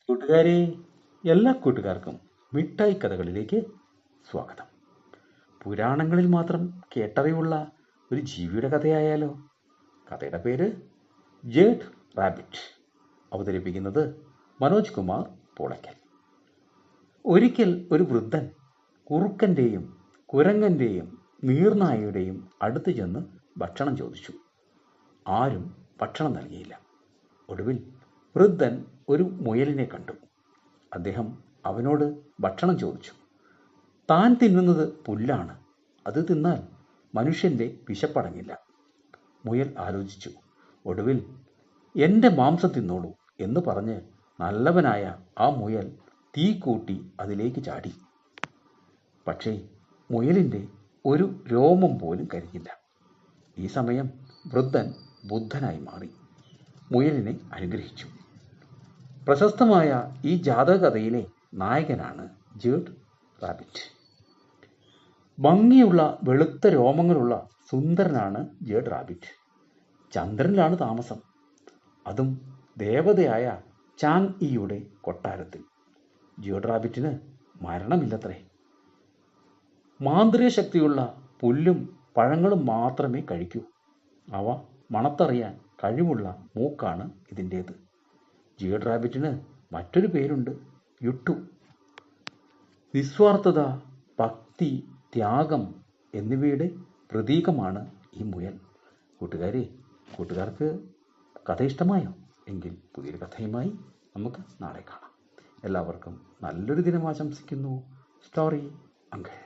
കൂട്ടുകാരെ, എല്ലാ കൂട്ടുകാർക്കും മിഠായി കഥകളിലേക്ക് സ്വാഗതം. പുരാണങ്ങളിൽ മാത്രം കേട്ടറിവുള്ള ഒരു ജീവിയുടെ കഥയായാലോ? കഥയുടെ പേര് ജേഡ് റാബിറ്റ്. അവതരിപ്പിക്കുന്നത് മനോജ് കുമാർ പൂളയ്ക്കൽ. ഒരിക്കൽ ഒരു വൃദ്ധൻ കുറുക്കൻ്റെയും കുരങ്ങൻ്റെയും നീർനായയുടെയും അടുത്ത് ചെന്ന് ഭക്ഷണം ചോദിച്ചു. ആരും ഭക്ഷണം നൽകിയില്ല. ഒടുവിൽ വൃദ്ധൻ ഒരു മുയലിനെ കണ്ടു. അദ്ദേഹം അവനോട് ഭക്ഷണം ചോദിച്ചു. താൻ തിന്നുന്നത് പുല്ലാണ്, അത് തിന്നാൽ മനുഷ്യൻ്റെ വിശപ്പടങ്ങില്ല. മുയൽ ആലോചിച്ചു. ഒടുവിൽ എൻ്റെ മാംസം തിന്നോളൂ എന്ന് പറഞ്ഞ് നല്ലവനായ ആ മുയൽ തീ കൂട്ടി അതിലേക്ക് ചാടി. പക്ഷേ മുയലിൻ്റെ ഒരു രോമം പോലും കരിഞ്ഞില്ല. ഈ സമയം വൃദ്ധൻ ബുദ്ധനായി മാറി മുയലിനെ അനുഗ്രഹിച്ചു. പ്രശസ്തമായ ഈ ജാതകകഥയിലെ നായകനാണ് ജേഡ് റാബിറ്റ്. ഭംഗിയുള്ള വെളുത്ത രോമങ്ങളുള്ള സുന്ദരനാണ് ജേഡ് റാബിറ്റ്. ചന്ദ്രനിലാണ് താമസം, അതും ദേവതയായ ചാങ് ഇയുടെ കൊട്ടാരത്തിൽ. ജേഡ് റാബിറ്റിന് മരണമില്ലത്രേ. മാന്ത്രിക ശക്തിയുള്ള പുല്ലും പഴങ്ങളും മാത്രമേ കഴിക്കൂ. അവ മണത്തറിയാൻ കഴിവുള്ള മൂക്കാണ് ഇതിൻ്റേത്. ജേഡ് റാബിറ്റിന് മറ്റൊരു പേരുണ്ട്, യുട്ടു. നിസ്വാർത്ഥത, ഭക്തി, ത്യാഗം എന്നിവയുടെ പ്രതീകമാണ് ഈ മുയൽ. കൂട്ടുകാർക്ക് കഥ ഇഷ്ടമായോ? എങ്കിൽ പുതിയൊരു കഥയുമായി നമുക്ക് നാളെ കാണാം. എല്ലാവർക്കും നല്ലൊരു ദിനം ആശംസിക്കുന്നു. Story uncle.